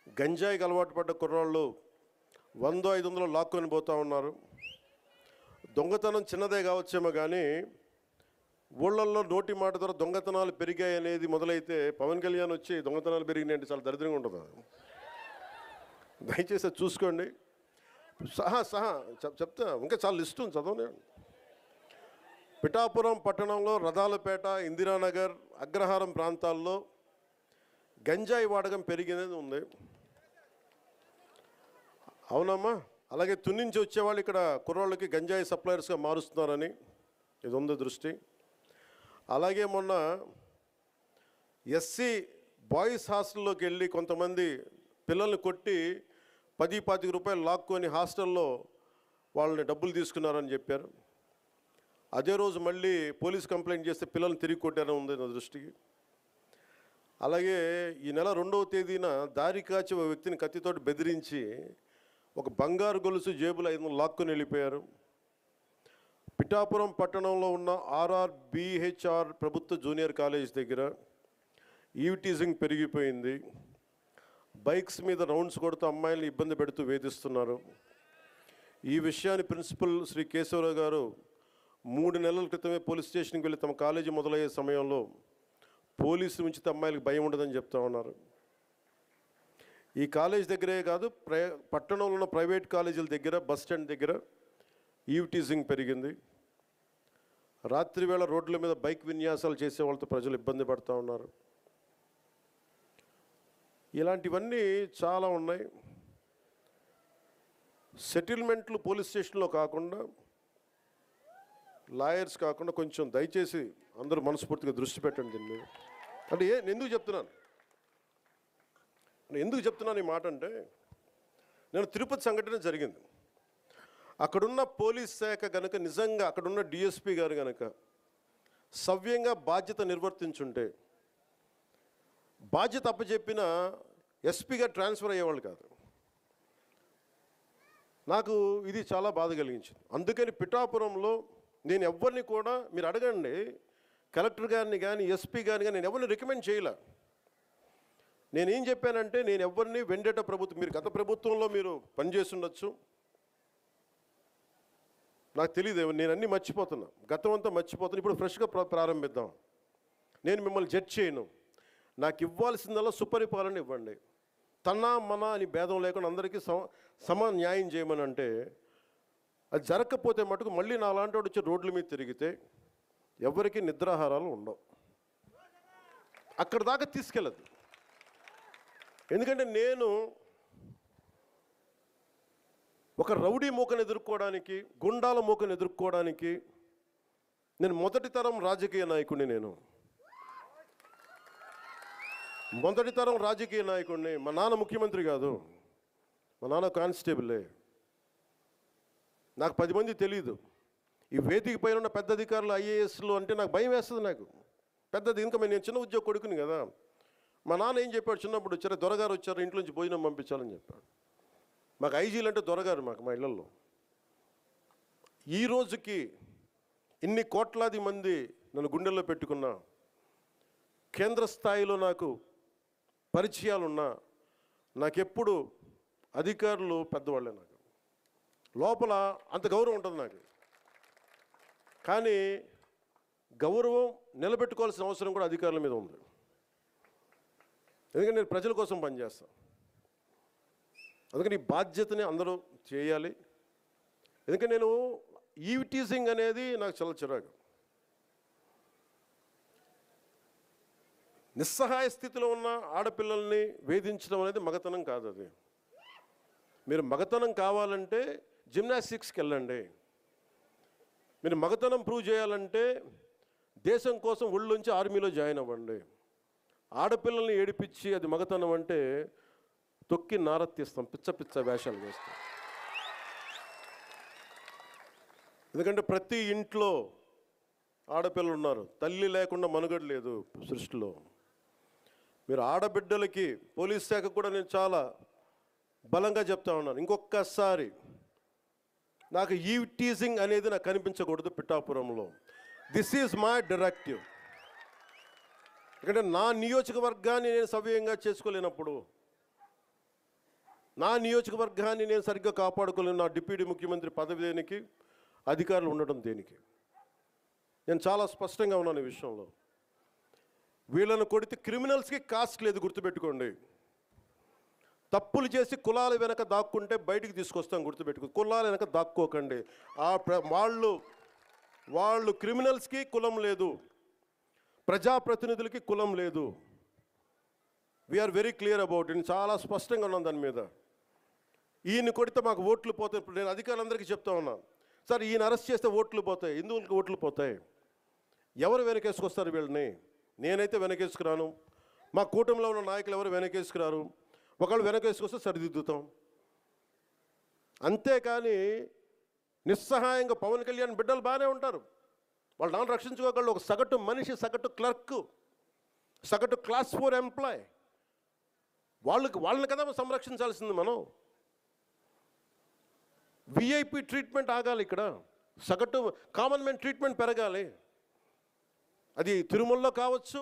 గంజాయికి అలవాటు పడ్డ కుర్రాళ్ళు 100-500 లాక్కొని పోతూ ఉన్నారు. దొంగతనం చిన్నదే కావచ్చేమో కానీ ఊళ్ళల్లో నోటి మాట ద్వారా దొంగతనాలు పెరిగాయి అనేది మొదలైతే పవన్ కళ్యాణ్ వచ్చి దొంగతనాలు పెరిగినాయంటే చాలా దరిద్రంగా ఉంటుంది. దయచేసి చూసుకోండి. సహా చెప్తా, ఇంకా చాలా లిస్ట్ ఉంది, చదవనే. పిఠాపురం పట్టణంలో రథాలపేట, ఇందిరానగర్, అగ్రహారం ప్రాంతాల్లో గంజాయి వాడకం పెరిగినది ఉంది. అవునమ్మా. అలాగే తుని నుంచి వచ్చేవాళ్ళు ఇక్కడ కుర్రాళ్ళకి గంజాయి సప్లయర్స్గా మారుస్తున్నారని ఇది ఉంది దృష్టి. అలాగే మొన్న ఎస్సీ బాయ్స్ హాస్టల్లోకి వెళ్ళి కొంతమంది పిల్లల్ని కొట్టి 10-25 రూపాయలు లాక్కొని హాస్టల్లో వాళ్ళని డబ్బులు తీసుకున్నారని చెప్పారు. అదే రోజు మళ్ళీ పోలీస్ కంప్లైంట్ చేస్తే పిల్లల్ని తిరిగి కొట్టారని ఉంది నా దృష్టికి. అలాగే ఈ నెల 2వ తేదీన దారి కాచి ఒక వ్యక్తిని కత్తితోటి బెదిరించి ఒక బంగారు గొలుసు జేబులు 500 లాక్కొని వెళ్ళిపోయారు. పిఠాపురం పట్టణంలో ఉన్న RRBHR ప్రభుత్వ జూనియర్ కాలేజ్ దగ్గర ఈవిటీజింగ్ పెరిగిపోయింది. బైక్స్ మీద రౌండ్స్ కొడుతూ అమ్మాయిల్ని ఇబ్బంది పెడుతూ వేధిస్తున్నారు. ఈ విషయాన్ని ప్రిన్సిపల్ శ్రీ కేశవరావు గారు 3 నెలల క్రితమే పోలీస్ స్టేషన్కి వెళ్ళి తమ కాలేజీ మొదలయ్యే సమయంలో పోలీసు ఉంచితే అమ్మాయిలకు భయం ఉండదని చెప్తా ఉన్నారు. ఈ కాలేజ్ దగ్గరే కాదు, పట్టణంలో ఉన్న ప్రైవేట్ కాలేజీల దగ్గర, బస్ స్టాండ్ దగ్గర ఈవిటీజింగ్ పెరిగింది. రాత్రి వేళ రోడ్ల మీద బైక్ విన్యాసాలు చేసే వాళ్ళతో ప్రజలు ఇబ్బంది పడుతూ ఉన్నారు. ఇలాంటివన్నీ చాలా ఉన్నాయి. సెటిల్మెంట్లు పోలీస్ స్టేషన్లో కాకుండా, లాయర్స్ కాకుండా కొంచెం దయచేసి అందరూ మనస్ఫూర్తిగా దృష్టి పెట్టండి దీని మీద. అంటే ఎందుకు చెప్తున్నాను ఈ మాట అంటే, నేను తిరుపతి సంఘటన జరిగింది. అక్కడున్న పోలీస్ శాఖ కనుక నిజంగా అక్కడున్న డిఎస్పీ గారు కనుక సవ్యంగా బాధ్యత నిర్వర్తించుంటే, బాధ్యత అప్పచెప్పిన ఎస్పీగా ట్రాన్స్ఫర్ అయ్యేవాళ్ళు కాదు. నాకు ఇది చాలా బాధ కలిగించింది. అందుకని పిఠాపురంలో నేను ఎవరిని కూడా, మీరు అడగండి కలెక్టర్ గారిని కానీ ఎస్పీ గారిని కానీ, నేను ఎవరిని రికమెండ్ చేయలే. నేనేం చెప్పానంటే, నేను ఎవరిని వెండేట ప్రభుత్వం, మీరు గత ప్రభుత్వంలో మీరు పనిచేస్తుండొచ్చు, నాకు తెలియదు, నేను అన్నీ మర్చిపోతున్నా, గతం అంతా మర్చిపోతున్నా. ఇప్పుడు ఫ్రెష్గా ప్రారంభిద్దాం. నేను మిమ్మల్ని జడ్జ్ చేయను. నాకు ఇవ్వాల్సిందల్లా సుపరిపాలన ఇవ్వండి. తన మన అని భేదం లేకుండా అందరికీ సమాన న్యాయం చేయమని అంటే, అది జరగకపోతే మటుకు మళ్ళీ నా అలాంటి వాడు వచ్చి రోడ్ల మీద తిరిగితే ఎవరికి నిద్రాహారాలు ఉండవు. అక్కడ దాకా తీసుకెళ్ళదు. ఎందుకంటే నేను ఒక రౌడీ మూకను ఎదుర్కోవడానికి, గుండాల మూకను ఎదుర్కోవడానికి నేను మొదటి తరం రాజకీయ నాయకుడిని. నేను మొదటి తరం రాజకీయ నాయకుడిని. మా నాన్న ముఖ్యమంత్రి కాదు, మా నాన్న కానిస్టేబులే. నాకు 10 మంది తెలీదు. ఈ వేదిక పైన ఉన్న పెద్ద అధికారులు, ఐఏఎస్లు అంటే నాకు భయం వేస్తుంది. నాకు పెద్దది, ఇంకా నేను చిన్న ఉద్యోగ కొడుకుని కదా. మా నాన్న ఏం చెప్పాడు చిన్నప్పుడు, సరే దొరగారు వచ్చారు, ఇంట్లో నుంచి భోజనం పంపించాలని చెప్పాడు. మాకు ఐజీలు అంటే దొరగారు మా ఇళ్లలో. ఈ రోజుకి ఇన్ని కోట్లాది మంది నన్ను గుండెల్లో పెట్టుకున్నా, కేంద్ర స్థాయిలో నాకు పరిచయాలున్నా, నాకెప్పుడు అధికారులు పెద్దవాళ్ళే. నాకు లోపల అంత గౌరవం ఉంటుంది నాకు. కానీ గౌరవం నిలబెట్టుకోవాల్సిన అవసరం కూడా అధికారుల మీద ఉంది. ఎందుకంటే నేను ప్రజల కోసం పనిచేస్తాను. అందుకని ఈ బాధ్యతని అందరూ చేయాలి. ఎందుకంటే నేను ఈవిటీజింగ్ అనేది నాకు చాలా చిరాకు. నిస్సహాయ స్థితిలో ఉన్న ఆడపిల్లల్ని వేధించడం అనేది మగతనం కాదు. అది మీరు మగతనం కావాలంటే జిమ్నాస్టిక్స్కి వెళ్ళండి. మీరు మగతనం ప్రూవ్ చేయాలంటే దేశం కోసం ఒళ్ళుంచి ఆర్మీలో జాయిన్ అవ్వండి. ఆడపిల్లల్ని ఏడిపించి అది మగతనం అంటే తొక్కి నారత్తిస్తాం, పిచ్చ వేషాలు వేస్తాం. ఎందుకంటే ప్రతి ఇంట్లో ఆడపిల్లలు ఉన్నారు. తల్లి లేకుండా మనుగడ లేదు సృష్టిలో. మీరు ఆడబిడ్డలకి, పోలీస్ శాఖ కూడా నేను చాలా బలంగా చెప్తా ఉన్నాను, ఇంకొకసారి నాకు ఈవిటీజింగ్ అనేది నాకు కనిపించకూడదు పిఠాపురంలో. This is my directive. ఎందుకంటే నా నియోజకవర్గాన్ని నేను సవ్యంగా చేసుకోలేనప్పుడు, నా నియోజకవర్గాన్ని నేను సరిగ్గా కాపాడుకోలేను. నా డిప్యూటీ ముఖ్యమంత్రి పదవి దేనికి, అధికారులు ఉండడం దేనికి? నేను చాలా స్పష్టంగా ఉన్నాను ఈ విషయంలో. వీళ్ళను కొడితే క్రిమినల్స్కి కాస్ట్ లేదు, గుర్తుపెట్టుకోండి. తప్పులు చేసి కులాల వెనక దాక్కుంటే బయటికి తీసుకొస్తాం, గుర్తుపెట్టుకో. కులాల వెనక దాక్కోకండి. వాళ్ళు క్రిమినల్స్కి కులం లేదు, ప్రజాప్రతినిధులకి కులం లేదు. We're very clear about it. చాలా స్పష్టంగా ఉన్నాం దాని మీద. ఈయన కొడితే మాకు ఓట్లు పోతాయి. ఇప్పుడు నేను అధికారులందరికీ చెప్తా ఉన్నాను, సార్ ఈయన అరెస్ట్ చేస్తే ఓట్లు పోతాయి. హిందువులకి ఓట్లు పోతాయి. ఎవరు వెనకేసుకొస్తారు వీళ్ళని? నేనైతే వెనకేసుకురాను. మా కూటమిలో ఉన్న నాయకులు ఎవరు వెనకేసుకురారు. ఒకళ్ళు వెనకేసుకొస్తే సరిదిద్దుతాం. అంతేకాని నిస్సహాయంగా పవన్ కళ్యాణ్ బిడ్డలు బాగానే ఉంటారు, వాళ్ళు నాన్న రక్షించుకోగలరు. ఒక సగటు మనిషి, సగటు క్లర్క్, సగటు క్లాస్ 4 ఎంప్లాయ్, వాళ్ళని కదా సంరక్షించాల్సింది మనం. విఐపి ట్రీట్మెంట్ ఆగాలి ఇక్కడ. సగటు కామన్ మ్యాన్ ట్రీట్మెంట్ పెరగాలి. అది తిరుమలలో కావచ్చు,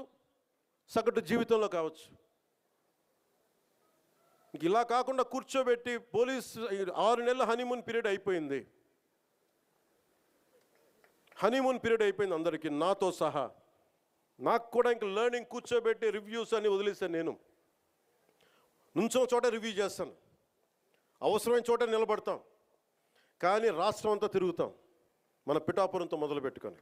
సగటు జీవితంలో కావచ్చు. ఇలా కాకుండా కూర్చోబెట్టి పోలీస్ 6 నెలల హనీమూన్ పీరియడ్ అయిపోయింది. హనీమూన్ పీరియడ్ అయిపోయింది అందరికీ, నాతో సహా. నాకు కూడా ఇంక లెర్నింగ్ కూర్చోబెట్టి రివ్యూస్ అని వదిలేసాను. నేను నుంచో చోట రివ్యూ చేస్తాను, అవసరమైన చోట నిలబడతాం, కానీ రాష్ట్రం అంతా తిరుగుతాం, మన పిఠాపురంతో మొదలు పెట్టుకొని.